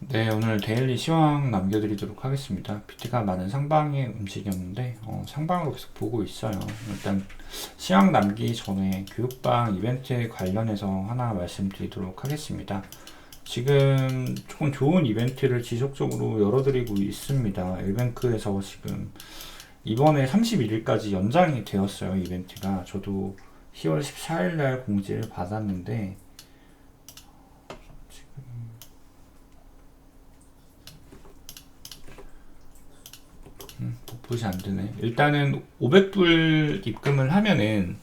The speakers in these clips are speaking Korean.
네, 오늘 데일리 시황 남겨드리도록 하겠습니다. 비트가 많은 상방에 움직였는데 상방으로 계속 보고 있어요. 일단 시황 남기기 전에 교육방 이벤트 관련해서 하나 말씀드리도록 하겠습니다. 지금 조금 좋은 이벤트를 지속적으로 열어드리고 있습니다. 엘뱅크에서 지금 이번에 31일까지 연장이 되었어요. 이벤트가. 저도 10월 14일날 공지를 받았는데 보시 안 되네. 일단은 500불 입금을 하면은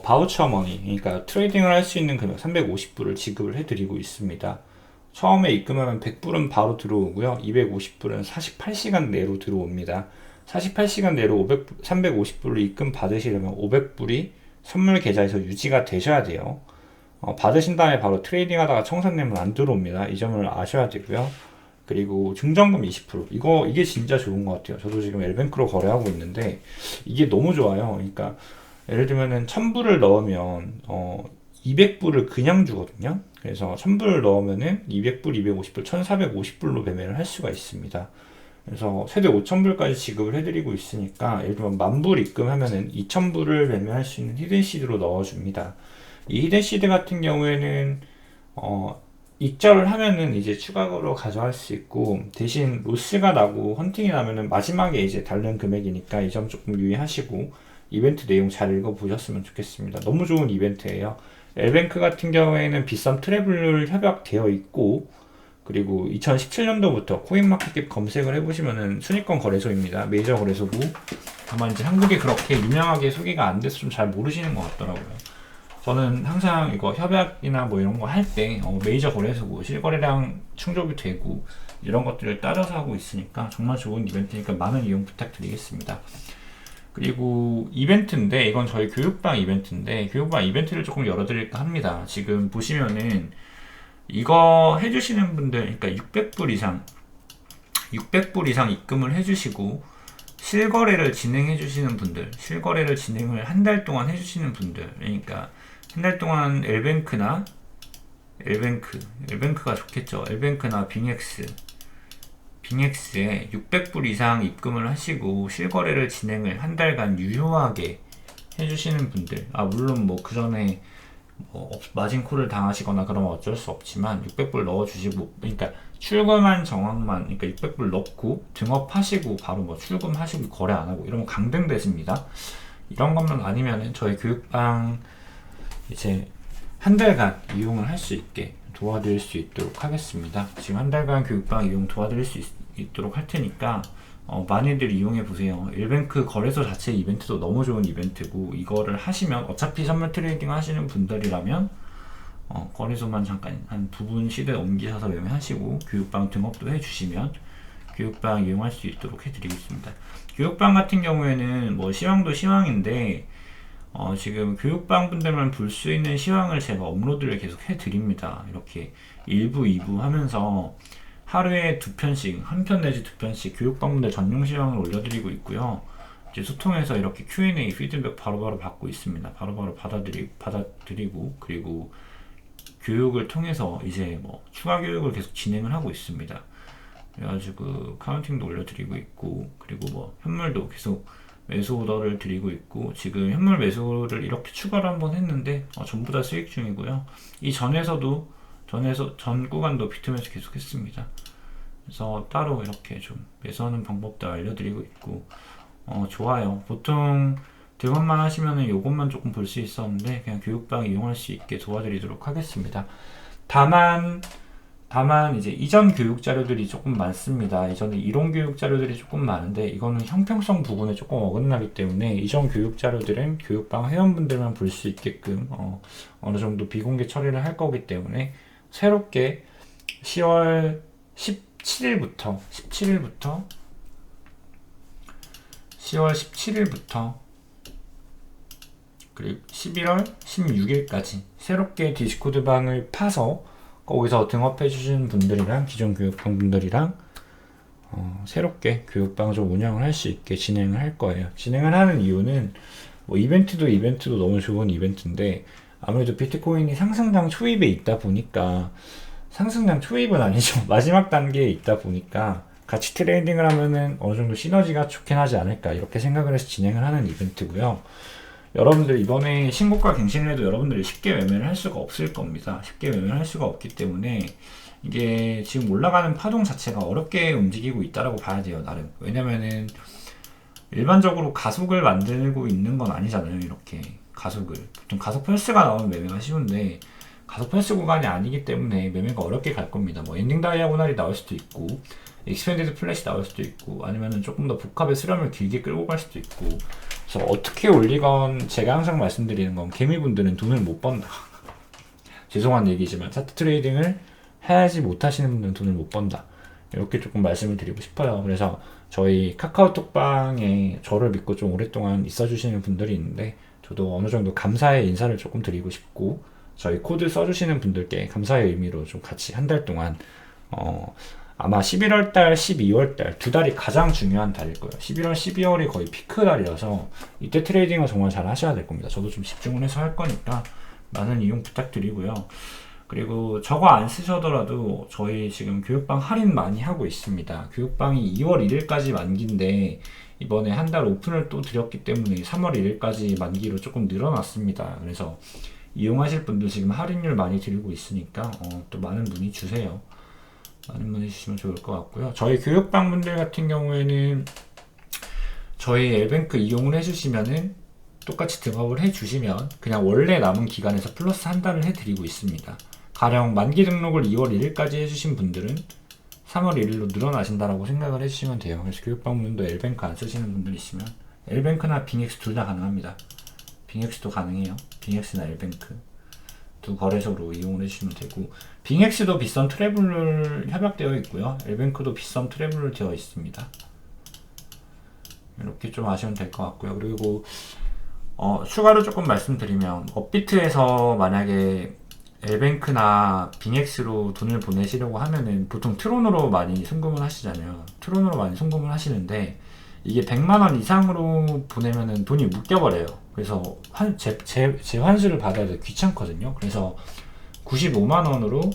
바우처 머니, 그러니까 트레이딩을 할 수 있는 금액 350불을 지급을 해드리고 있습니다. 처음에 입금하면 100불은 바로 들어오고요. 250불은 48시간 내로 들어옵니다. 48시간 내로 350불을 입금 받으시려면 500불이 선물 계좌에서 유지가 되셔야 돼요. 받으신 다음에 바로 트레이딩 하다가 청산되면 안 들어옵니다. 이 점을 아셔야 되고요. 그리고 증정금 20%. 이게 진짜 좋은 것 같아요. 저도 지금 엘뱅크로 거래하고 있는데 이게 너무 좋아요. 그러니까 예를 들면은 1000불을 넣으면 200불을 그냥 주거든요. 그래서 1000불을 넣으면은 200불, 250불, 1450불로 매매를 할 수가 있습니다. 그래서 최대 5000불까지 지급을 해드리고 있으니까 예를 들면 10,000불 입금하면은 2000불을 매매할 수 있는 히든시드로 넣어줍니다. 이 히든시드 같은 경우에는 입절을 하면은 이제 추가로 가져갈 수 있고, 대신 로스가 나고 헌팅이 나면은 마지막에 이제 다른 금액이니까 이 점 조금 유의하시고 이벤트 내용 잘 읽어보셨으면 좋겠습니다. 너무 좋은 이벤트예요. 엘뱅크 같은 경우에는 비썸 트래블 협약되어 있고, 그리고 2017년도부터 코인마켓캡 검색을 해보시면은 순위권 거래소입니다. 메이저 거래소고, 다만 이제 한국에 그렇게 유명하게 소개가 안 돼서 좀 잘 모르시는 것 같더라고요. 저는 항상 이거 협약이나 뭐 이런 거 할 때 메이저 거래소고 실거래량 충족이 되고 이런 것들을 따라서 하고 있으니까 정말 좋은 이벤트니까 많은 이용 부탁드리겠습니다. 그리고 이벤트인데, 이건 저희 교육방 이벤트인데, 교육방 이벤트를 조금 열어드릴까 합니다. 지금 보시면은 이거 해주시는 분들, 그러니까 600불 이상 입금을 해주시고 실거래를 진행해주시는 분들, 실거래를 진행을 한 달 동안 해주시는 분들, 그러니까 한 달 동안 엘뱅크가 좋겠죠. 엘뱅크나 빙엑스에 600불 이상 입금을 하시고 실거래를 진행을 한 달간 유효하게 해주시는 분들, 물론 뭐 그 전에 마진콜을 당하시거나 그러면 어쩔 수 없지만 600불 넣어주시고, 그러니까 출금한 정황만, 그러니까 600불 넣고 등업하시고 바로 뭐 출금하시고 거래 안 하고 이러면 강등되십니다. 이런 것만 아니면은 저희 교육방 이제 한 달간 이용을 할 수 있게 도와드릴 수 있도록 하겠습니다. 지금 한 달간 교육방 이용 도와드릴 수 있도록 할 테니까 많이들 이용해 보세요. 일뱅크 거래소 자체 이벤트도 너무 좋은 이벤트고, 이거를 하시면 어차피 선물 트레이딩 하시는 분들이라면 거래소만 잠깐 한 두 분 시대 옮기셔서 매매하시고 교육방 등록도 해주시면 교육방 이용할 수 있도록 해드리겠습니다. 교육방 같은 경우에는 뭐 시황도 시황인데 지금 교육방 분들만 볼 수 있는 시황을 제가 업로드를 계속 해드립니다. 이렇게 1부, 2부 하면서 하루에 2편씩, 한 편 내지 2편씩 교육방 분들 전용 시황을 올려드리고 있고요. 이제 소통해서 이렇게 Q&A 피드백 바로바로 받고 있습니다. 바로바로 받아들이고, 그리고 교육을 통해서 이제 뭐 추가 교육을 계속 진행을 하고 있습니다. 그래가지고 카운팅도 올려드리고 있고, 그리고 뭐 현물도 계속 매수 오더를 드리고 있고, 지금 현물 매수를 이렇게 추가를 한번 했는데 전부 다 수익 중이고요. 이 전 구간도 비트면서 계속 했습니다. 그래서 따로 이렇게 좀 매수하는 방법도 알려드리고 있고, 좋아요. 보통 등업만 하시면은 요것만 조금 볼 수 있었는데 그냥 교육방 이용할 수 있게 도와드리도록 하겠습니다. 다만 이제 이전 교육 자료들이 조금 많습니다. 이전에 이론 교육 자료들이 조금 많은데 이거는 형평성 부분에 조금 어긋나기 때문에 이전 교육 자료들은 교육방 회원분들만 볼 수 있게끔 어느 정도 비공개 처리를 할 거기 때문에 새롭게 10월 17일부터 그리고 11월 16일까지 새롭게 디스코드 방을 파서 거기서 등업해 주신 분들이랑 기존 교육방 분들이랑 새롭게 교육방을 좀 운영을 할 수 있게 진행을 할 거예요. 진행을 하는 이유는 뭐 이벤트도 너무 좋은 이벤트인데, 아무래도 비트코인이 상승장 초입에 있다 보니까 상승장 초입은 아니죠. 마지막 단계에 있다 보니까 같이 트레이딩을 하면은 어느 정도 시너지가 좋긴 하지 않을까 이렇게 생각을 해서 진행을 하는 이벤트고요. 여러분들 이번에 신고가 갱신을 해도 여러분들이 쉽게 매매를 할 수가 없을 겁니다. 쉽게 매매를 할 수가 없기 때문에 이게 지금 올라가는 파동 자체가 어렵게 움직이고 있다라고 봐야 돼요, 나름. 왜냐면은 일반적으로 가속을 만들고 있는 건 아니잖아요. 이렇게 가속을 보통 가속 펄스가 나오면 매매가 쉬운데 가속 펄스 구간이 아니기 때문에 매매가 어렵게 갈 겁니다. 뭐 엔딩 다이아고날이 나올 수도 있고 익스펜디드 플랫이 나올 수도 있고 아니면은 조금 더 복합의 수렴을 길게 끌고 갈 수도 있고. 그래서 어떻게 올리건 제가 항상 말씀드리는 건 개미분들은 돈을 못 번다. 죄송한 얘기지만 차트 트레이딩을 해야지 못하시는 분들은 돈을 못 번다. 이렇게 조금 말씀을 드리고 싶어요. 그래서 저희 카카오톡방에 저를 믿고 좀 오랫동안 있어주시는 분들이 있는데 저도 어느 정도 감사의 인사를 조금 드리고 싶고 저희 코드 써주시는 분들께 감사의 의미로 좀 같이 한 달 동안 아마 11월달, 12월달 두 달이 가장 중요한 달일 거예요. 11월, 12월이 거의 피크 달이라서 이때 트레이딩을 정말 잘 하셔야 될 겁니다. 저도 좀 집중을 해서 할 거니까 많은 이용 부탁드리고요. 그리고 저거 안 쓰셔더라도 저희 지금 교육방 할인 많이 하고 있습니다. 교육방이 2월 1일까지 만기인데 이번에 한 달 오픈을 또 드렸기 때문에 3월 1일까지 만기로 조금 늘어났습니다. 그래서 이용하실 분들 지금 할인율 많이 드리고 있으니까 또 많은 문의 주세요. 많은 문의 주시면 좋을 것 같고요. 저희 교육방 분들 같은 경우에는 저희 엘뱅크 이용을 해주시면은 똑같이 등업을 해주시면 그냥 원래 남은 기간에서 플러스 한 달을 해드리고 있습니다. 가령 만기 등록을 2월 1일까지 해주신 분들은 3월 1일로 늘어나신다라고 생각을 해주시면 돼요. 그래서 교육방 분도 엘뱅크 안 쓰시는 분들 있으면 엘뱅크나 빙엑스 둘 다 가능합니다. 빙엑스도 가능해요. 빙엑스나 엘뱅크 두 거래소로 이용을 해주시면 되고 빙엑스도 빗썸 트래블 협약되어 있고요. 엘뱅크도 빗썸 트래블 되어 있습니다. 이렇게 좀 아시면 될 것 같고요. 그리고 추가로 조금 말씀드리면 업비트에서 만약에 엘뱅크나 빙엑스로 돈을 보내시려고 하면은 보통 트론으로 많이 송금을 하시잖아요. 트론으로 많이 송금을 하시는데 이게 100만원 이상으로 보내면은 돈이 묶여버려요. 그래서 재환수를 받아야 돼 귀찮거든요. 그래서 95만원으로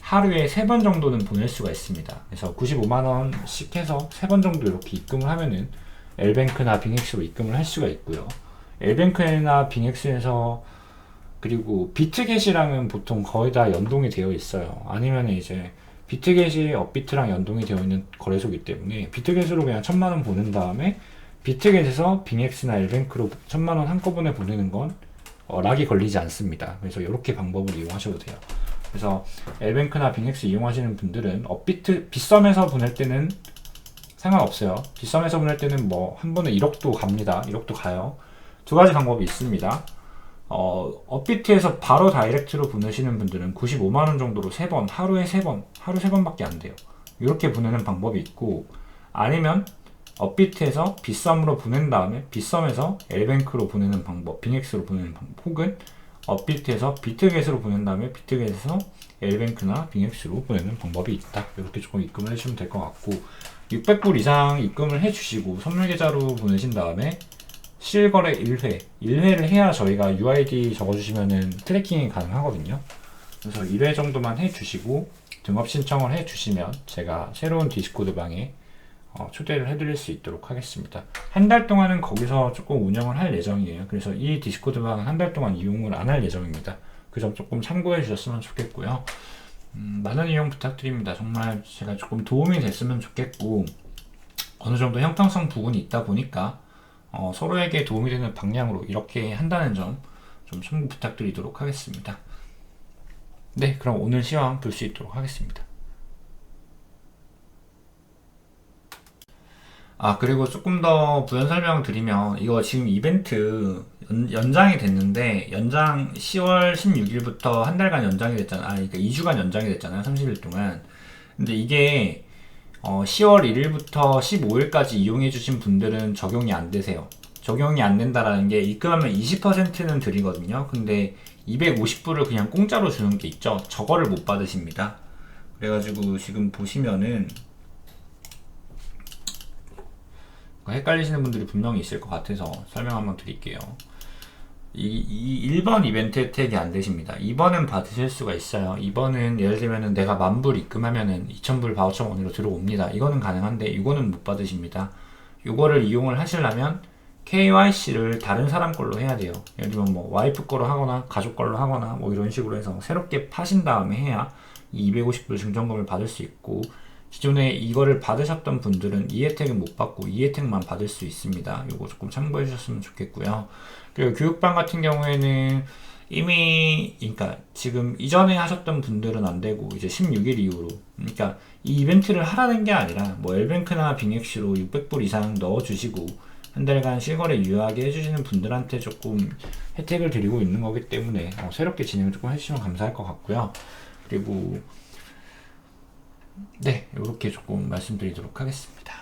하루에 3번 정도는 보낼 수가 있습니다. 그래서 95만원씩 해서 3번 정도 이렇게 입금을 하면은 엘뱅크나 빙엑스로 입금을 할 수가 있고요. 엘뱅크나 빙엑스에서 그리고 비트겟이랑은 보통 거의 다 연동이 되어 있어요. 아니면 이제 비트겟이 업비트랑 연동이 되어 있는 거래소이기 때문에 비트겟으로 그냥 1000만원 보낸 다음에 비트겟에서 빙엑스나 엘뱅크로 1000만원 한꺼번에 보내는 건 락이 걸리지 않습니다. 그래서 이렇게 방법을 이용하셔도 돼요. 그래서 엘뱅크나 빙엑스 이용하시는 분들은 업비트 빗썸에서 보낼 때는 상관없어요. 빗썸에서 보낼 때는 뭐 한 번에 1억도 갑니다. 1억도 가요. 두 가지 방법이 있습니다. 업비트에서 바로 다이렉트로 보내시는 분들은 95만원 정도로 3번, 하루에 3번, 하루 3번밖에 안 돼요. 이렇게 보내는 방법이 있고, 아니면 업비트에서 빗썸으로 보낸 다음에 빗썸에서 엘뱅크로 보내는 방법, 빙엑스로 보내는 방법, 혹은 업비트에서 비트겟으로 보낸 다음에 비트겟에서 엘뱅크나 빙엑스로 보내는 방법이 있다. 이렇게 조금 입금을 해주시면 될 것 같고, 600불 이상 입금을 해주시고 선물 계좌로 보내신 다음에 실거래 1회를 해야 저희가 UID 적어주시면은 트래킹이 가능하거든요. 그래서 1회 정도만 해주시고 등업 신청을 해주시면 제가 새로운 디스코드 방에 초대를 해드릴 수 있도록 하겠습니다. 한 달 동안은 거기서 조금 운영을 할 예정이에요. 그래서 이 디스코드 방은 한 달 동안 이용을 안 할 예정입니다. 그 점 조금 참고해 주셨으면 좋겠고요. 많은 이용 부탁드립니다. 정말 제가 조금 도움이 됐으면 좋겠고 어느 정도 형평성 부분이 있다 보니까 서로에게 도움이 되는 방향으로 이렇게 한다는 점 좀 참고 부탁드리도록 하겠습니다. 네, 그럼 오늘 시황 볼 수 있도록 하겠습니다. 그리고 조금 더 부연 설명 드리면 이거 지금 이벤트 연장이 됐는데 연장 10월 16일부터 한 달간 연장이 됐잖아요. 그러니까 2주간 연장이 됐잖아요. 30일 동안. 근데 이게 10월 1일부터 15일까지 이용해 주신 분들은 적용이 안 되세요. 적용이 안 된다라는 게 입금하면 20%는 드리거든요. 근데 250불을 그냥 공짜로 주는 게 있죠. 저거를 못 받으십니다. 그래가지고 지금 보시면은 헷갈리시는 분들이 분명히 있을 것 같아서 설명 한번 드릴게요. 이 1번 이벤트 혜택이 안 되십니다. 2번은 받으실 수가 있어요. 2번은 예를 들면은 내가 10,000불 입금하면은 2,000불 바우처 머니로 들어옵니다. 이거는 가능한데 이거는 못 받으십니다. 이거를 이용을 하시려면 KYC를 다른 사람 걸로 해야 돼요. 예를 들면 뭐 와이프 거로 하거나 가족 걸로 하거나 뭐 이런 식으로 해서 새롭게 파신 다음에 해야 이 250불 증정금을 받을 수 있고, 기존에 이거를 받으셨던 분들은 이 혜택은 못 받고 이 혜택만 받을 수 있습니다. 이거 조금 참고해 주셨으면 좋겠고요. 그리고 교육방 같은 경우에는 이미, 그러니까 지금 이전에 하셨던 분들은 안 되고 이제 16일 이후로, 그러니까 이 이벤트를 하라는 게 아니라 뭐 엘뱅크나 빙액시로 600불 이상 넣어주시고 한 달간 실거래 유효하게 해주시는 분들한테 조금 혜택을 드리고 있는 거기 때문에 새롭게 진행을 조금 해주시면 감사할 것 같고요. 그리고 네, 이렇게 조금 말씀드리도록 하겠습니다.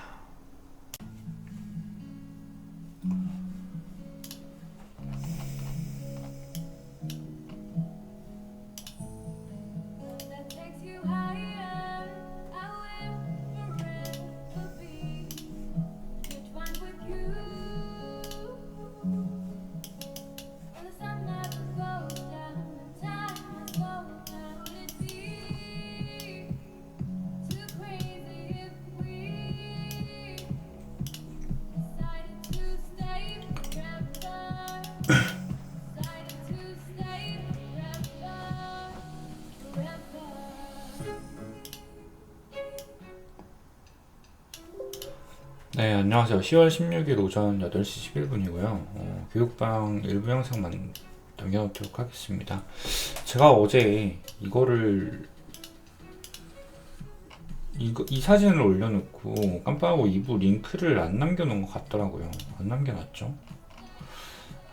네, 안녕하세요. 10월 16일 오전 8시 11분이고요. 교육방 일부 영상만 남겨놓도록 하겠습니다. 제가 어제 이 사진을 올려놓고 깜빡하고 2부 링크를 안 남겨놓은 것 같더라고요. 안 남겨놨죠?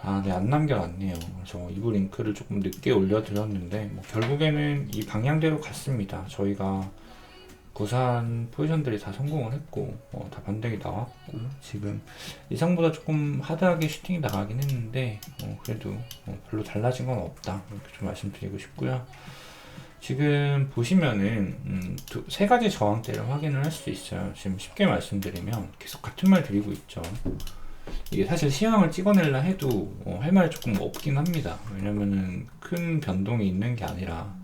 아, 네, 안 남겨놨네요. 그래서 2부 링크를 조금 늦게 올려드렸는데, 뭐 결국에는 이 방향대로 갔습니다. 저희가 부산 포지션들이 다 성공을 했고 다 반등이 나왔고, 지금 예상보다 조금 하드하게 슈팅이 나가긴 했는데 그래도 별로 달라진 건 없다, 이렇게 좀 말씀드리고 싶고요. 지금 보시면은 세 가지 저항대를 확인을 할 수 있어요. 지금 쉽게 말씀드리면 계속 같은 말 드리고 있죠. 이게 사실 시황을 찍어내려 해도 할 말이 조금 없긴 합니다. 왜냐면은 큰 변동이 있는 게 아니라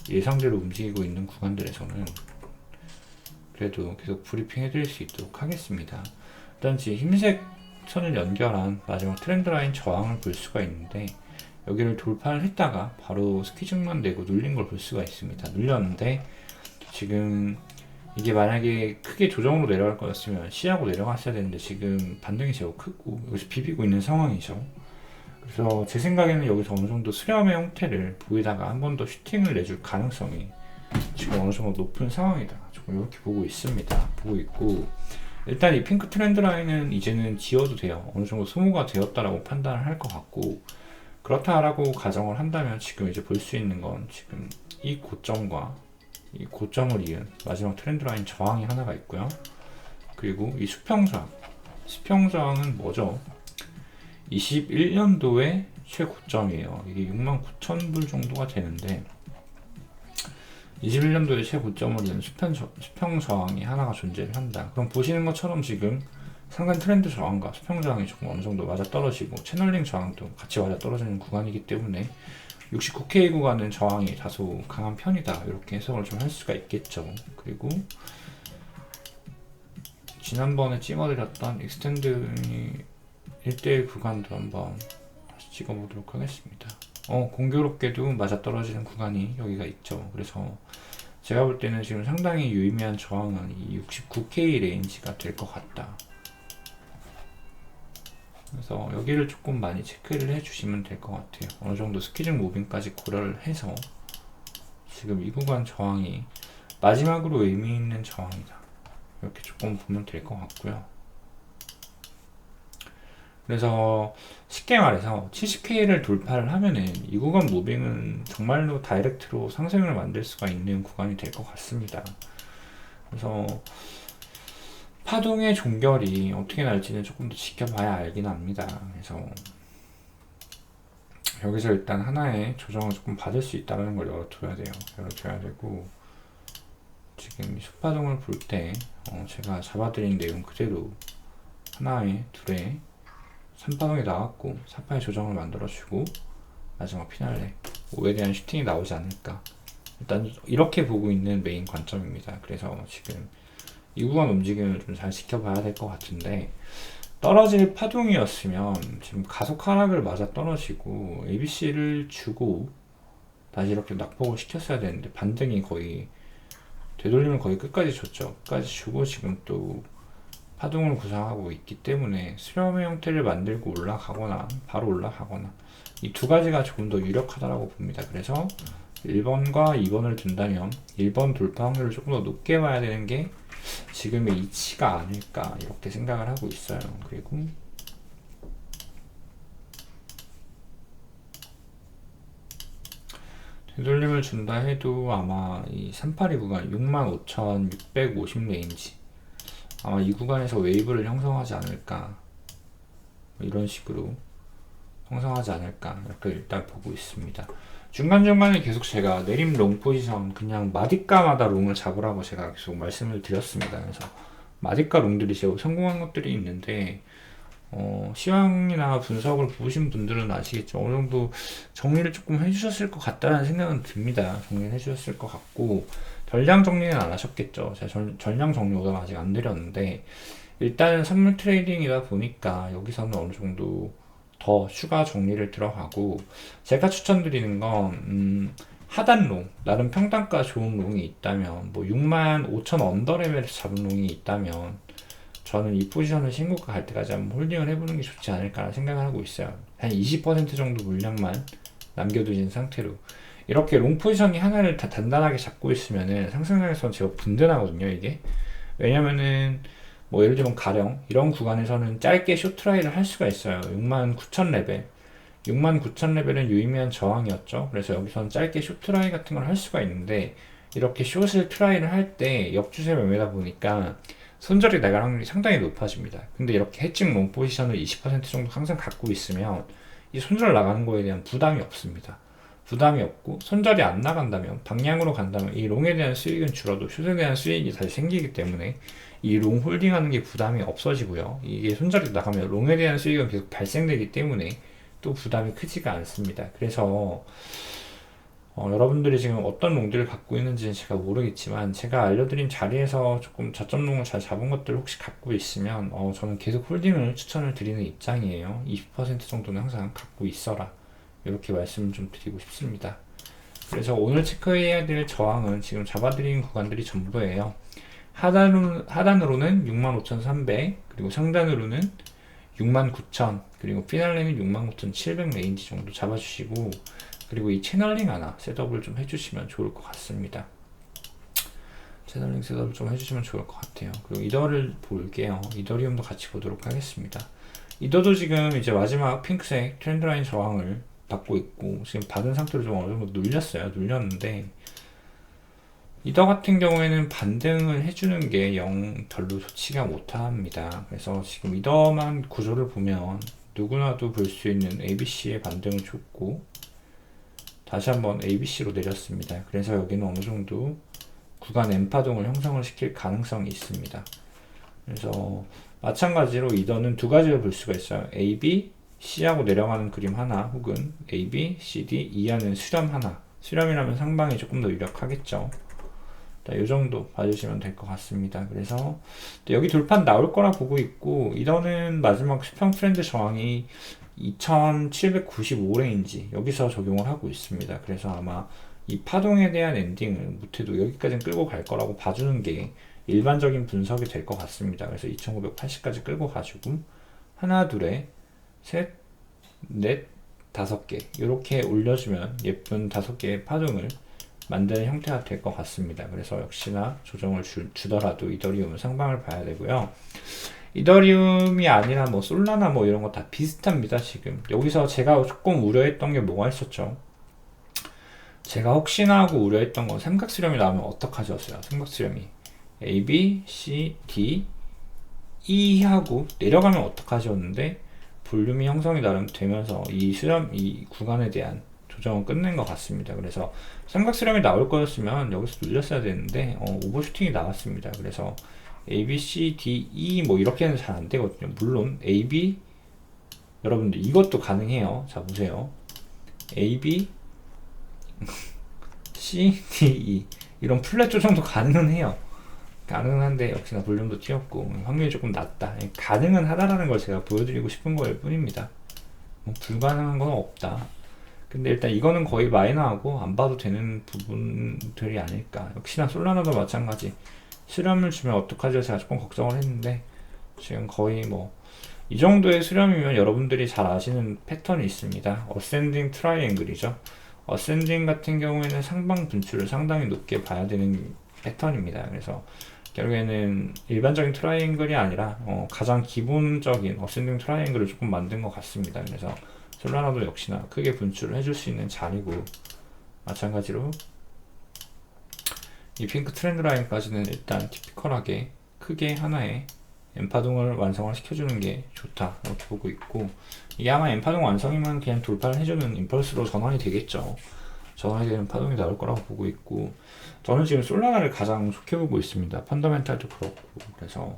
예상대로 움직이고 있는 구간들에서는 그래도 계속 브리핑 해드릴 수 있도록 하겠습니다. 일단 지금 흰색 선을 연결한 마지막 트렌드 라인 저항을 볼 수가 있는데, 여기를 돌파를 했다가 바로 스퀴징만 내고 눌린 걸 볼 수가 있습니다. 눌렸는데 지금 이게 만약에 크게 조정으로 내려갈 거였으면 C하고 내려갔어야 되는데 지금 반등이 제법 크고 여기서 비비고 있는 상황이죠. 그래서 제 생각에는 여기서 어느 정도 수렴의 형태를 보이다가 한 번 더 슈팅을 내줄 가능성이 지금 어느 정도 높은 상황이다, 조금 이렇게 보고 있습니다. 보고 있고, 일단 이 핑크 트렌드 라인은 이제는 지워도 돼요. 어느 정도 소모가 되었다라고 판단을 할 것 같고, 그렇다라고 가정을 한다면 지금 이제 볼 수 있는 건 지금 이 고점과 이 고점을 이은 마지막 트렌드 라인 저항이 하나가 있고요. 그리고 이 수평 저항은 뭐죠? 21년도의 최고점이에요. 이게 69,000불 정도가 되는데 21년도에 최고점을 이은 수평 저항이 하나가 존재를 한다. 그럼 보시는 것처럼 지금 상단 트렌드 저항과 수평 저항이 조금 어느 정도 맞아 떨어지고 채널링 저항도 같이 맞아 떨어지는 구간이기 때문에 69K 구간은 저항이 다소 강한 편이다, 이렇게 해석을 좀 할 수가 있겠죠. 그리고 지난번에 찍어드렸던 익스텐드 1대1 구간도 한번 다시 찍어보도록 하겠습니다. 공교롭게도 맞아떨어지는 구간이 여기가 있죠. 그래서 제가 볼 때는 지금 상당히 유의미한 저항은 이 69K 레인지가 될 것 같다. 그래서 여기를 조금 많이 체크를 해주시면 될 것 같아요. 어느 정도 스퀴징 무빙까지 고려를 해서 지금 이 구간 저항이 마지막으로 의미 있는 저항이다, 이렇게 조금 보면 될 것 같고요. 그래서 쉽게 말해서 70K를 돌파를 하면은 이 구간 무빙은 정말로 다이렉트로 상승을 만들 수가 있는 구간이 될 것 같습니다. 그래서 파동의 종결이 어떻게 날지는 조금 더 지켜봐야 알긴 합니다. 그래서 여기서 일단 하나의 조정을 조금 받을 수 있다는 걸 열어둬야 돼요. 열어둬야 되고, 지금 수파동을 볼 때 제가 잡아드린 내용 그대로 하나의 둘의 3파동이 나왔고 4파의 조정을 만들어주고 마지막 피날레 5에 대한 슈팅이 나오지 않을까. 일단 이렇게 보고 있는 메인 관점입니다. 그래서 지금 이 구간 움직임을 좀 잘 지켜봐야 될 것 같은데, 떨어질 파동이었으면 지금 가속 하락을 맞아 떨어지고 ABC를 주고 다시 이렇게 낙폭을 시켰어야 되는데, 반등이 거의 되돌림을 거의 끝까지 줬죠. 끝까지 주고 지금 또 파동을 구상하고 있기 때문에 수렴의 형태를 만들고 올라가거나 바로 올라가거나, 이 두 가지가 조금 더 유력하다고 봅니다. 그래서 1번과 2번을 둔다면 1번 돌파 확률을 조금 더 높게 봐야 되는 게 지금의 이치가 아닐까, 이렇게 생각을 하고 있어요. 그리고 되돌림을 준다 해도 아마 이 382 구간 65,650 레인지, 아마 이 구간에서 웨이브를 형성하지 않을까, 이런 식으로 형성하지 않을까, 이렇게 일단 보고 있습니다. 중간중간에 계속 제가 내림 롱 포지션 그냥 마디가마다 롱을 잡으라고 제가 계속 말씀을 드렸습니다. 그래서 마디가 롱들이 제가 성공한 것들이 있는데, 시황이나 분석을 보신 분들은 아시겠죠. 어느 정도 정리를 조금 해주셨을 것 같다는 생각은 듭니다. 정리를 해주셨을 것 같고, 전량 정리는 안 하셨겠죠. 제가 전량 정리 오더가 아직 안 드렸는데, 일단은 선물 트레이딩이다 보니까 여기서는 어느 정도 더 추가 정리를 들어가고, 제가 추천드리는 건 하단 롱, 나름 평단가 좋은 롱이 있다면, 뭐 65,000 언더 레벨에서 잡은 롱이 있다면 저는 이 포지션을 신고가 갈 때까지 한번 홀딩을 해보는 게 좋지 않을까 생각을 하고 있어요. 한 20% 정도 물량만 남겨두신 상태로 이렇게 롱 포지션이 하나를 다 단단하게 잡고 있으면은 상승장에서는 제가 든든하거든요, 이게. 왜냐면은 뭐 예를 들면 가령 이런 구간에서는 짧게 쇼트라이를 할 수가 있어요. 69,000 레벨, 69,000 레벨은 유의미한 저항이었죠. 그래서 여기서는 짧게 쇼트라이 같은 걸 할 수가 있는데, 이렇게 숏을 트라이를 할 때 역추세 매매다 보니까 손절이 나갈 확률이 상당히 높아집니다. 근데 이렇게 해칭 롱 포지션을 20% 정도 항상 갖고 있으면 이 손절 나가는 거에 대한 부담이 없습니다. 부담이 없고, 손절이 안 나간다면, 방향으로 간다면 이 롱에 대한 수익은 줄어도 숏에 대한 수익이 다시 생기기 때문에 이 롱 홀딩하는 게 부담이 없어지고요. 이게 손절이 나가면 롱에 대한 수익은 계속 발생되기 때문에 또 부담이 크지가 않습니다. 그래서 여러분들이 지금 어떤 롱들을 갖고 있는지는 제가 모르겠지만, 제가 알려드린 자리에서 조금 저점 롱을 잘 잡은 것들 혹시 갖고 있으면 저는 계속 홀딩을 추천을 드리는 입장이에요. 20% 정도는 항상 갖고 있어라, 이렇게 말씀을 좀 드리고 싶습니다. 그래서 오늘 체크해야 될 저항은 지금 잡아드린 구간들이 전부예요. 하단으로는 65,300, 그리고 상단으로는 69,000, 그리고 피날레는 69,700 레인지 정도 잡아주시고, 그리고 이 채널링 하나 셋업을 좀 해주시면 좋을 것 같습니다. 채널링 셋업을 좀 해주시면 좋을 것 같아요. 그리고 이더를 볼게요. 이더리움도 같이 보도록 하겠습니다. 이더도 지금 이제 마지막 핑크색 트렌드라인 저항을 받고 있고, 지금 받은 상태로 좀 어느 정도 눌렸는데, 이더 같은 경우에는 반등을 해주는 게 영 별로 좋지가 못합니다. 그래서 지금 이더만 구조를 보면 누구나도 볼 수 있는 ABC의 반등을 줬고, 다시 한번 ABC로 내렸습니다. 그래서 여기는 어느 정도 구간 M파동을 형성을 시킬 가능성이 있습니다. 그래서 마찬가지로 이더는 두 가지를 볼 수가 있어요. A, B, C하고 내려가는 그림 하나, 혹은 A, B, C, D, E하는 수렴 하나. 수렴이라면 상방이 조금 더 유력하겠죠. 이 정도 봐주시면 될 것 같습니다. 그래서 여기 돌판 나올 거라 보고 있고, 이더는 마지막 수평 트렌드 저항이 2795 레인지, 여기서 적용을 하고 있습니다. 그래서 아마 이 파동에 대한 엔딩을 못해도 여기까지는 끌고 갈 거라고 봐주는 게 일반적인 분석이 될 것 같습니다. 그래서 2980까지 끌고 가지고 하나, 둘에 셋, 넷, 다섯 개 이렇게 올려주면 예쁜 5개의 파동을 만드는 형태가 될 것 같습니다. 그래서 역시나 조정을 주더라도 이더리움은 상방을 봐야 되고요. 이더리움이 아니라 뭐 솔라나 뭐 이런 거 다 비슷합니다. 지금 여기서 제가 조금 우려했던 게 뭐가 있었죠? 제가 혹시나 하고 우려했던 건 삼각수렴이 나오면 어떡하지였어요. 삼각수렴이 A, B, C, D, E 하고 내려가면 어떡하지였는데, 볼륨이 형성이 나름 되면서 이 수렴, 이 구간에 대한 조정은 끝낸 것 같습니다. 그래서 삼각수렴이 나올 거였으면 여기서 눌렸어야 되는데 오버슈팅이 나왔습니다. 그래서 A, B, C, D, E 뭐 이렇게는 잘 안 되거든요. 물론 A, B, 여러분들 이것도 가능해요. 자 보세요. A, B, C, D, E 이런 플랫 조정도 가능은 해요. 가능은 한데 역시나 볼륨도 튀었고 확률이 조금 낮다. 가능은 하다라는 걸 제가 보여드리고 싶은 거일 뿐입니다. 뭐 불가능한 건 없다. 근데 일단 이거는 거의 마이너하고 안 봐도 되는 부분들이 아닐까. 역시나 솔라나도 마찬가지. 수렴을 주면 어떡하죠? 제가 조금 걱정을 했는데 지금 거의 뭐 이 정도의 수렴이면 여러분들이 잘 아시는 패턴이 있습니다. 어센딩 트라이앵글이죠. 어센딩 같은 경우에는 상방 분출을 상당히 높게 봐야 되는 패턴입니다. 그래서 결국에는 일반적인 트라이앵글이 아니라 가장 기본적인 어센딩 트라이앵글을 조금 만든 것 같습니다. 그래서 솔라나도 역시나 크게 분출을 해줄 수 있는 자리고, 마찬가지로 이 핑크 트렌드 라인까지는 일단 티피컬하게 크게 하나의 M파동을 완성을 시켜주는 게 좋다 이렇게 보고 있고, 이게 아마 M파동 완성이면 그냥 돌파를 해주는 임펄스로 전환이 되겠죠. 전환이 되는 파동이 나올 거라고 보고 있고, 저는 지금 솔라나를 가장 좋게 보고 있습니다. 펀더멘탈도 그렇고. 그래서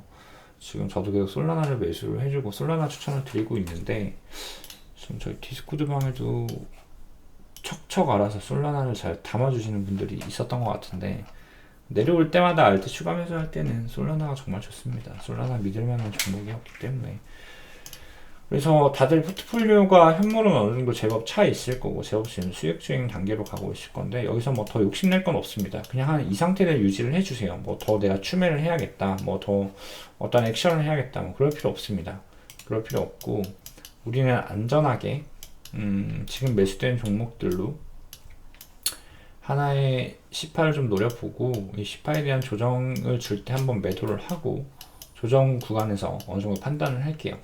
지금 저도 계속 솔라나를 매수를 해주고 솔라나 추천을 드리고 있는데, 지금 저희 디스코드 방에도 척척 알아서 솔라나를 잘 담아주시는 분들이 있었던 것 같은데, 내려올 때마다 알트 추가 매수할 때는 솔라나가 정말 좋습니다. 솔라나 믿을만한 종목이었기 때문에. 그래서 다들 포트폴리오가 현물은 어느 정도 제법 차 있을 거고, 제법 지금 수익 주행 단계로 가고 있을 건데, 여기서 뭐 더 욕심낼 건 없습니다. 그냥 한 이 상태를 유지를 해주세요. 뭐 더 내가 추매를 해야겠다, 뭐 더 어떤 액션을 해야겠다, 뭐 그럴 필요 없습니다. 그럴 필요 없고, 우리는 안전하게 지금 매수된 종목들로 하나의 18을 좀 노려보고, 이 18에 대한 조정을 줄 때 한번 매도를 하고 조정 구간에서 어느 정도 판단을 할게요.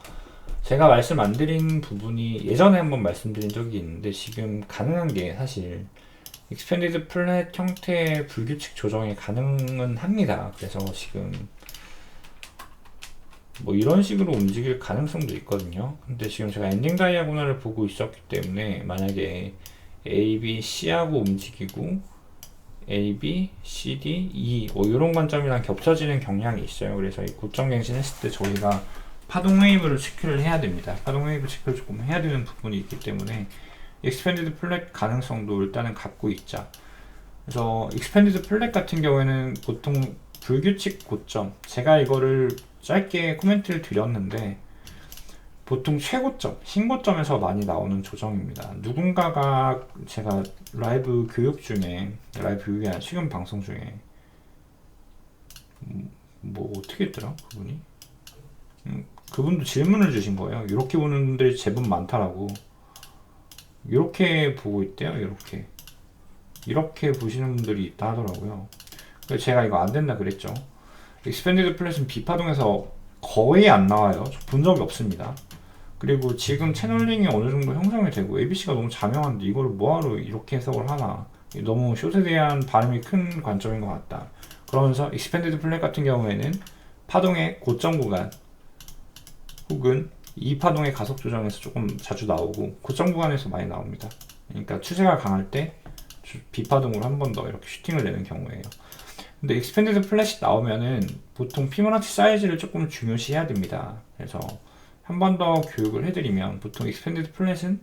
제가 말씀 안 드린 부분이 예전에 한번 말씀드린 적이 있는데, 지금 가능한 게 사실 익스펜디드 플랫 형태의 불규칙 조정이 가능은 합니다. 그래서 지금 뭐 이런 식으로 움직일 가능성도 있거든요. 근데 지금 제가 엔딩 다이아고널을 보고 있었기 때문에, 만약에 A, B, C하고 움직이고 A, B, C, D, E 이런 관점이랑 겹쳐지는 경향이 있어요. 그래서 이 고점 갱신했을 때 저희가 파동 웨이브를 체크를 해야 됩니다. 파동 웨이브 체크를 조금 해야 되는 부분이 있기 때문에 익스펜디드 플랫 가능성도 일단은 갖고 있자. 그래서 익스펜디드 플랫 같은 경우에는 보통 불규칙 고점, 제가 이거를 짧게 코멘트를 드렸는데 보통 최고점, 신고점에서 많이 나오는 조정입니다. 누군가가 제가 라이브 교육이 아니라 최근 방송 중에 뭐 어떻게 했더라 그분이? 그분도 질문을 주신 거예요. 이렇게 보는 분들이 제법 많다라고. 이렇게 보고 있대요. 이렇게 보시는 분들이 있다 하더라고요. 그래서 제가 이거 안 된다 그랬죠. 익스펜디드 플랫은 비파동에서 거의 안 나와요. 본 적이 없습니다. 그리고 지금 채널링이 어느 정도 형성이 되고 ABC가 너무 자명한데 이거를 뭐하러 이렇게 해석을 하나, 너무 숏에 대한 반응이 큰 관점인 것 같다. 그러면서 익스펜디드 플랫 같은 경우에는 파동의 고점 구간 혹은 이 파동의 가속 조정에서 조금 자주 나오고 고점 구간에서 많이 나옵니다. 그러니까 추세가 강할 때 비파동으로 한 번 더 이렇게 슈팅을 내는 경우에요. 근데 익스펜디드 플랫이 나오면은 보통 피보나치 사이즈를 조금 중요시 해야 됩니다. 그래서 한 번 더 교육을 해드리면, 보통 익스펜디드 플랫은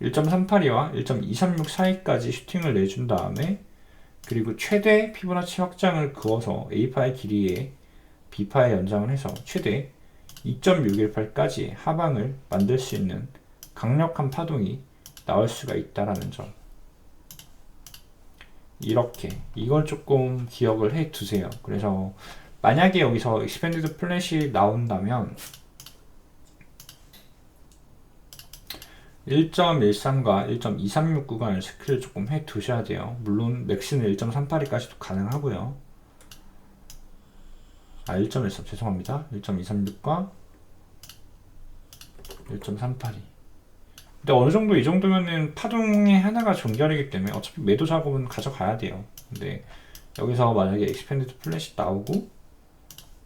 1.382와 1.236 사이까지 슈팅을 내준 다음에, 그리고 최대 피보나치 확장을 그어서 A파의 길이에 B파의 연장을 해서 최대 2.618까지 하방을 만들 수 있는 강력한 파동이 나올 수가 있다라는 점. 이렇게 이걸 조금 기억을 해 두세요. 그래서 만약에 여기서 익스펜디드 플랫이 나온다면 1.13과 1.236 구간을 체크를 조금 해 두셔야 돼요. 물론 맥스는 1.382까지도 가능하고요. 1.13 죄송합니다. 1.236과 1.382. 근데 어느 정도 이 정도면은 파동의 하나가 종결이기 때문에 어차피 매도 작업은 가져가야 돼요. 근데 여기서 만약에 익스펜디드 플랫이 나오고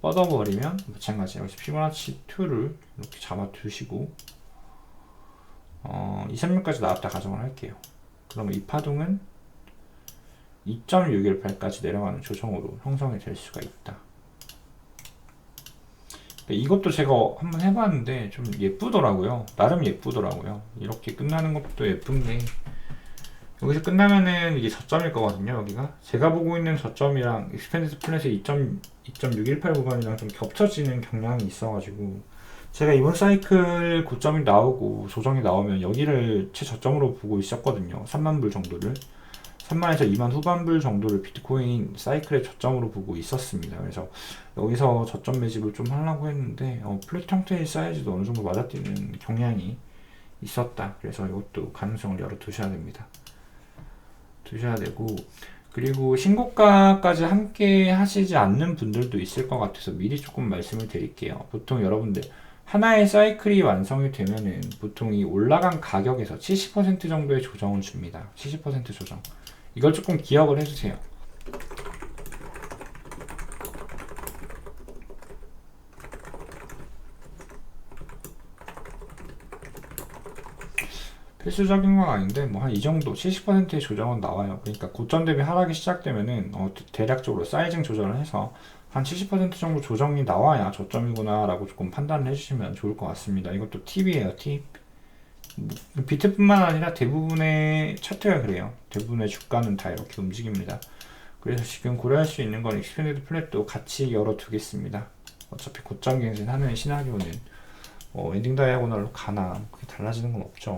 뻗어버리면 마찬가지. 여기서 피보나치 2를 이렇게 잡아 두시고 236까지 나왔다 가정을 할게요. 그러면 이 파동은 2.618까지 내려가는 조정으로 형성이 될 수가 있다. 이것도 제가 한번 해봤는데 좀 예쁘더라고요. 나름 예쁘더라고요. 이렇게 끝나는 것도 예쁜데 여기서 끝나면은 이게 저점일 거거든요. 여기가 제가 보고 있는 저점이랑 익스펜디드 플랫의 2.618 구간이랑 좀 겹쳐지는 경향이 있어가지고 제가 이번 사이클 고점이 나오고 조정이 나오면 여기를 최저점으로 보고 있었거든요. 3만 불 정도를 3만에서 2만 후반불 정도를 비트코인 사이클의 저점으로 보고 있었습니다. 그래서 여기서 저점 매집을 좀 하려고 했는데 플랫 형태의 사이즈도 어느 정도 맞아뛰는 경향이 있었다. 그래서 이것도 가능성을 열어 두셔야 됩니다. 두셔야 되고, 그리고 신고가까지 함께 하시지 않는 분들도 있을 것 같아서 미리 조금 말씀을 드릴게요. 보통 여러분들 하나의 사이클이 완성이 되면은 보통 이 올라간 가격에서 70% 정도의 조정을 줍니다. 70% 조정. 이걸 조금 기억을 해주세요. 필수적인 건 아닌데 뭐 한 이 정도 70%의 조정은 나와요. 그러니까 고점 대비 하락이 시작되면은 대략적으로 사이징 조절을 해서 한 70% 정도 조정이 나와야 저점이구나 라고 조금 판단을 해주시면 좋을 것 같습니다. 이것도 팁이에요. 팁. 비트뿐만 아니라 대부분의 차트가 그래요. 대부분의 주가는 다 이렇게 움직입니다. 그래서 지금 고려할 수 있는 건 익스펜디드 플랫도 같이 열어두겠습니다. 어차피 고점 갱신하는 시나리오는 엔딩 다이아고널로 가나 그게 달라지는 건 없죠.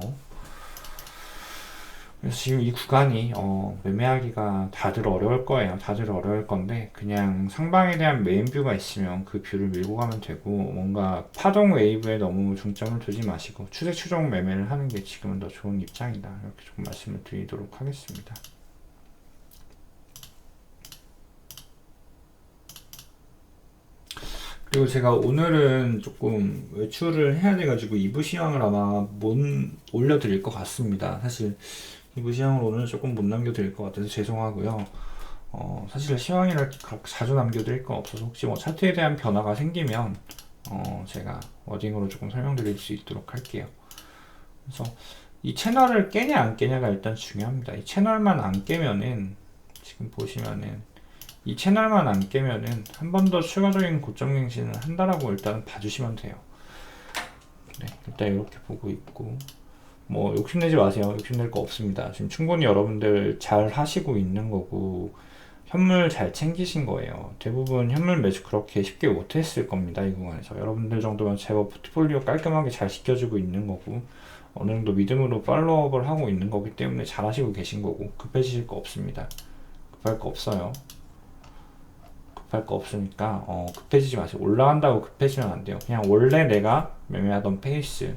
그래서 지금 이 구간이 매매하기가 다들 어려울 거예요. 다들 어려울 건데 그냥 상방에 대한 메인 뷰가 있으면 그 뷰를 밀고 가면 되고 뭔가 파동 웨이브에 너무 중점을 두지 마시고 추세 추종 매매를 하는 게 지금은 더 좋은 입장이다. 이렇게 조금 말씀을 드리도록 하겠습니다. 그리고 제가 오늘은 조금 외출을 해야 돼가지고 2부 시황을 아마 못 올려드릴 것 같습니다. 사실 2부 시황을 오늘 조금 못 남겨드릴 것 같아서 죄송하고요. 사실 시황이라 자주 남겨드릴 건 없어서 혹시 뭐 차트에 대한 변화가 생기면 제가 워딩으로 조금 설명드릴 수 있도록 할게요. 그래서 이 채널을 깨냐 안 깨냐가 일단 중요합니다. 이 채널만 안 깨면은 지금 보시면은 이 채널만 안 깨면은 한 번 더 추가적인 고점 갱신을 한다라고 일단 봐주시면 돼요. 네, 일단 이렇게 보고 있고 뭐 욕심내지 마세요. 욕심낼 거 없습니다. 지금 충분히 여러분들 잘 하시고 있는 거고 현물 잘 챙기신 거예요. 대부분 현물 매수 그렇게 쉽게 못했을 겁니다. 이 구간에서 여러분들 정도면 제법 포트폴리오 깔끔하게 잘 지켜주고 있는 거고 어느 정도 믿음으로 팔로우업을 하고 있는 거기 때문에 잘 하시고 계신 거고 급해지실 거 없습니다. 급할 거 없어요. 급할 거 없으니까 급해지지 마세요. 올라간다고 급해지면 안 돼요. 그냥 원래 내가 매매하던 페이스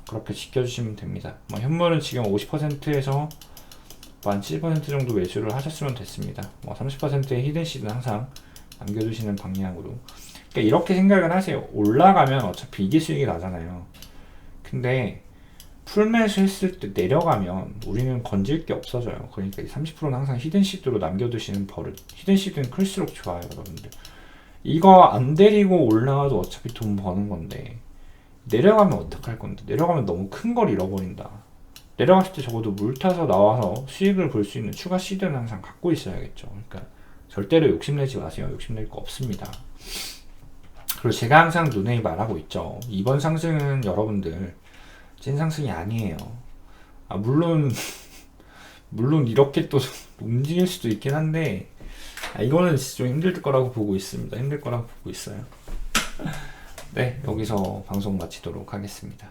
그렇게 지켜주시면 됩니다. 뭐 현물은 지금 50%에서 한 70% 정도 매수를 하셨으면 됐습니다. 뭐 30%의 히든시드는 항상 남겨두시는 방향으로. 그러니까 이렇게 생각을 하세요. 올라가면 어차피 이게 수익이 나잖아요. 근데 풀매수 했을 때 내려가면 우리는 건질 게 없어져요. 그러니까 30%는 항상 히든시드로 남겨두시는 버릇. 히든시드는 클수록 좋아요, 여러분들. 이거 안 데리고 올라가도 어차피 돈 버는 건데 내려가면 어떡할 건데? 내려가면 너무 큰 걸 잃어버린다. 내려갔을 때 적어도 물 타서 나와서 수익을 볼 수 있는 추가 시드는 항상 갖고 있어야겠죠. 그러니까 절대로 욕심내지 마세요. 욕심낼 거 없습니다. 그리고 제가 항상 누누이 말하고 있죠. 이번 상승은 여러분들 찐 상승이 아니에요. 물론 이렇게 또 움직일 수도 있긴 한데 이거는 진짜 좀 힘들 거라고 보고 있습니다. 힘들 거라고 보고 있어요. 네, 여기서 방송 마치도록 하겠습니다.